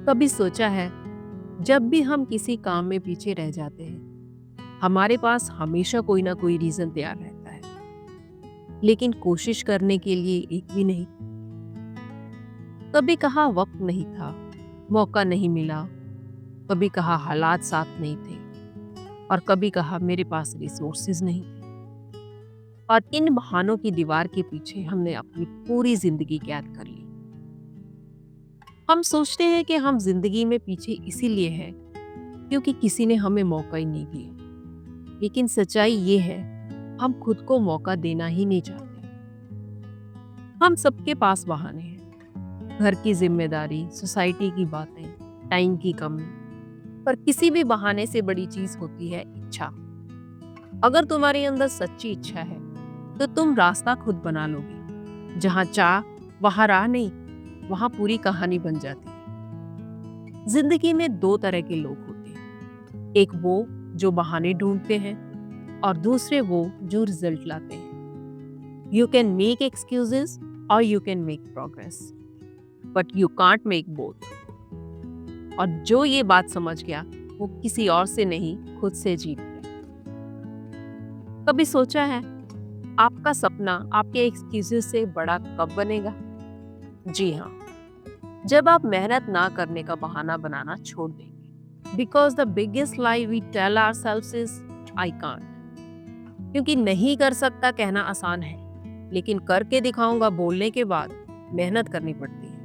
कभी सोचा है, जब भी हम किसी काम में पीछे रह जाते हैं, हमारे पास हमेशा कोई ना कोई रीजन तैयार रहता है, लेकिन कोशिश करने के लिए एक भी नहीं। कभी कहा वक्त नहीं था, मौका नहीं मिला, कभी कहा हालात साथ नहीं थे, और कभी कहा मेरे पास रिसोर्सेज नहीं थे। और इन बहानों की दीवार के पीछे हमने अपनी पूरी जिंदगी कैद कर ली। हम सोचते हैं कि हम जिंदगी में पीछे इसीलिए हैं क्योंकि किसी ने हमें मौका ही नहीं दिया। लेकिन सच्चाई ये है, हम खुद को मौका देना ही नहीं चाहते। हम सबके पास बहाने हैं, घर की जिम्मेदारी, सोसाइटी की बातें, टाइम की कमी। पर किसी भी बहाने से बड़ी चीज होती है इच्छा। अगर तुम्हारे अंदर सच्ची इच्छा है तो तुम रास्ता खुद बना लोगे। जहां चाह वहां राह नहीं, वहां पूरी कहानी बन जाती है। जिंदगी में दो तरह के लोग होते हैं, एक वो जो बहाने ढूंढते हैं और दूसरे वो जो रिजल्ट लाते हैं। यू कैन मेक एक्सक्यूजेस और you can make progress, but you can't make both. और जो ये बात समझ गया वो किसी और से नहीं, खुद से जीत गया। कभी सोचा है, आपका सपना आपके एक्सक्यूजेस से बड़ा कब बनेगा? जी हाँ, जब आप मेहनत ना करने का बहाना बनाना छोड़ देंगे। Because the biggest lie we tell ourselves is I can't. क्योंकि नहीं कर सकता कहना आसान है, लेकिन करके दिखाऊंगा बोलने के बाद मेहनत करनी पड़ती है।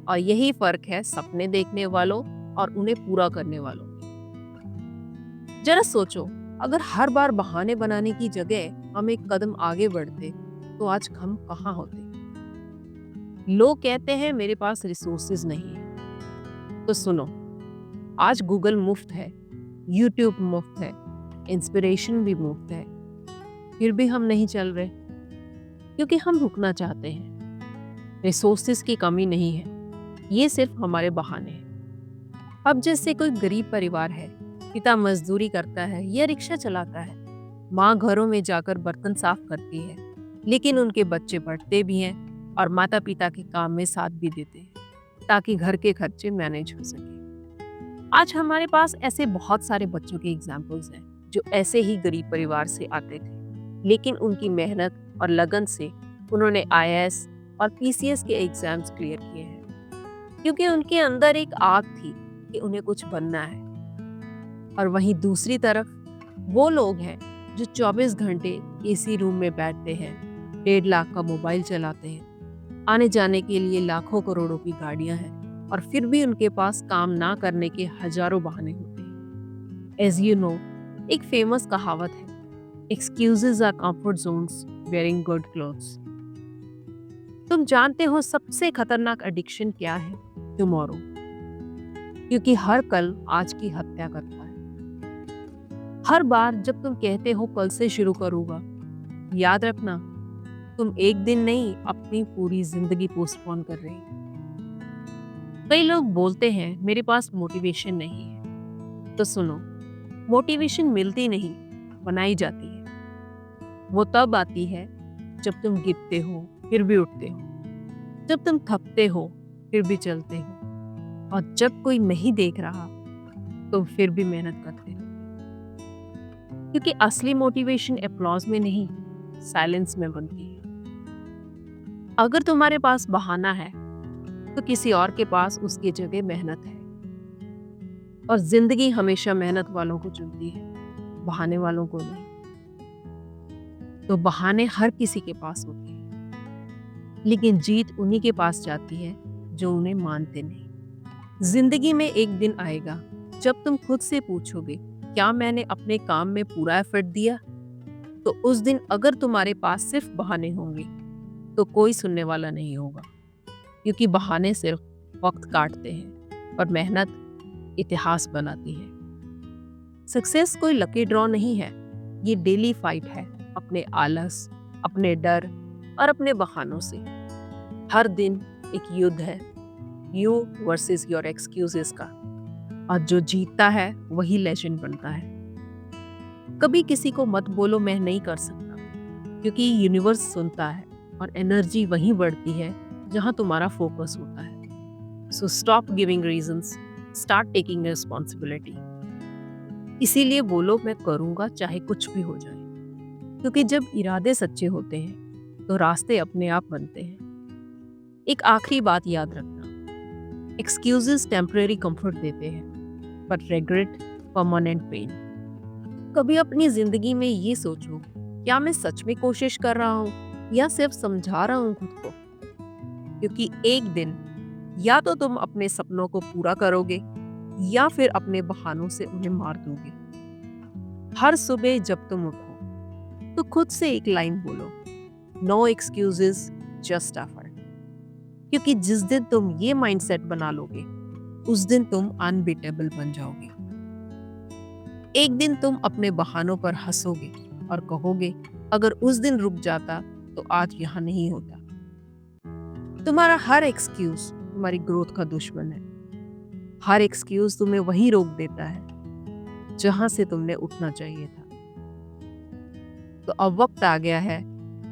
और यही फर्क है सपने देखने वालों और उन्हें पूरा करने वालों में। जरा सोचो, अगर हर बार बहाने बनाने की जगह हम एक कदम आगे बढ़ते तो आज हम कहाँ होते? लोग कहते हैं मेरे पास रिसोर्सेज नहीं है। तो सुनो, आज गूगल मुफ्त है, यूट्यूब मुफ्त है, इंस्पिरेशन भी मुफ्त है। फिर भी हम नहीं चल रहे क्योंकि हम रुकना चाहते हैं। रिसोर्सेज की कमी नहीं है, ये सिर्फ हमारे बहाने हैं। अब जैसे कोई गरीब परिवार है, पिता मजदूरी करता है या रिक्शा चलाता है, माँ घरों में जाकर बर्तन साफ करती है, लेकिन उनके बच्चे पढ़ते भी हैं और माता पिता के काम में साथ भी देते हैं ताकि घर के खर्चे मैनेज हो सके। आज हमारे पास ऐसे बहुत सारे बच्चों के एग्जाम्पल्स हैं जो ऐसे ही गरीब परिवार से आते थे, लेकिन उनकी मेहनत और लगन से उन्होंने आईएएस और पीसीएस के एग्जाम्स क्लियर किए हैं, क्योंकि उनके अंदर एक आग थी कि उन्हें कुछ बनना है। और वहीं दूसरी तरफ वो लोग हैं जो 24 घंटे एसी रूम में बैठते हैं, 1.5 लाख का मोबाइल चलाते हैं, आने जाने के लिए लाखों करोड़ों की गाड़ियां हैं, और फिर भी उनके पास काम ना करने के हजारों बहाने होते हैं। एज यू नो, एक फेमस कहावत है, excuses are comfort zones wearing good clothes. तुम जानते हो सबसे खतरनाक एडिक्शन क्या है? टुमारो। क्योंकि हर कल आज की हत्या करता है। हर बार जब तुम कहते हो कल से शुरू करूंगा, याद रखना, तुम एक दिन नहीं, अपनी पूरी जिंदगी पोस्टपोन कर रहे हो। कई लोग बोलते हैं मेरे पास मोटिवेशन नहीं है। तो सुनो, मोटिवेशन मिलती नहीं, बनाई जाती है। वो तब आती है जब तुम गिरते हो फिर भी उठते हो, जब तुम थकते हो फिर भी चलते हो, और जब कोई नहीं देख रहा तो फिर भी मेहनत करते हो। क्योंकि असली मोटिवेशन अप्लॉज में नहीं, साइलेंस में बनती है। अगर तुम्हारे पास बहाना है तो किसी और के पास उसकी जगह मेहनत है। और जिंदगी हमेशा मेहनत वालों को चुनती है, बहाने वालों को नहीं। तो बहाने हर किसी के पास होते हैं, लेकिन जीत उन्हीं के पास जाती है जो उन्हें मानते नहीं। जिंदगी में एक दिन आएगा जब तुम खुद से पूछोगे, क्या मैंने अपने काम में पूरा एफर्ट दिया? तो उस दिन अगर तुम्हारे पास सिर्फ बहाने होंगे तो कोई सुनने वाला नहीं होगा। क्योंकि बहाने सिर्फ वक्त काटते हैं और मेहनत इतिहास बनाती है। सक्सेस कोई लकी ड्रॉ नहीं है, ये डेली फाइट है अपने आलस, अपने डर और अपने बहानों से। हर दिन एक युद्ध है, यू वर्सेस योर एक्सक्यूजेस का। और जो जीतता है वही लेजेंड बनता है। कभी किसी को मत बोलो मैं नहीं कर सकता, क्योंकि यूनिवर्स सुनता है और एनर्जी वहीं बढ़ती है जहां तुम्हारा फोकस होता है। So stop giving reasons start taking responsibility. इसीलिए बोलो मैं करूंगा चाहे कुछ भी हो जाए, क्योंकि जब इरादे सच्चे होते हैं तो रास्ते अपने आप बनते हैं। एक आखिरी बात याद रखना, एक्सक्यूजेस टेम्परेरी कंफर्ट देते हैं बट रिग्रेट परमानेंट पेन। कभी अपनी जिंदगी में ये सोचो, क्या मैं सच में कोशिश कर रहा हूँ या सिर्फ समझा रहा हूँ खुद को? क्योंकि एक दिन या तो तुम अपने सपनों को पूरा करोगे या फिर अपने बहानों से उन्हें मार दोगे। हर सुबह जब तुम उठो तो खुद से एक लाइन बोलो, नो एक्सक्यूजेस जस्ट एफर्ट। क्योंकि जिस दिन तुम ये माइंडसेट बना लोगे उस दिन तुम अनबीटेबल बन जाओगे। एक दिन तुम अपने बहानों पर हंसोगे और कहोगे, अगर उस दिन रुक जाता तो आज यहाँ नहीं होता। तुम्हारा हर एक्सक्यूज तुम्हारी ग्रोथ का दुश्मन है। हर एक्सक्यूज तुम्हें वहीं रोक देता है जहां से तुमने उठना चाहिए था। तो अब वक्त आ गया है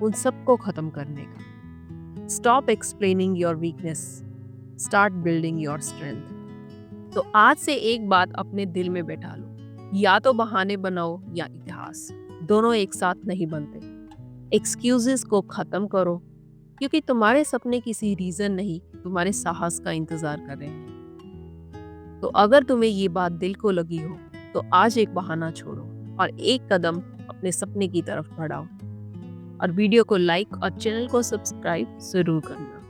उन सबको खत्म करने का। Stop explaining your weakness, start building your strength. तो आज से एक बात अपने दिल में बैठा लो, या तो बहाने बनाओ या इतिहास, दोनों एक साथ नहीं बनते। एक्सक्यूजेस को खत्म करो, क्योंकि तुम्हारे सपने किसी रीजन नहीं, तुम्हारे साहस का इंतजार कर रहे हैं। तो अगर तुम्हें ये बात दिल को लगी हो तो आज एक बहाना छोड़ो और एक कदम अपने सपने की तरफ बढ़ाओ। और वीडियो को लाइक और चैनल को सब्सक्राइब जरूर करना।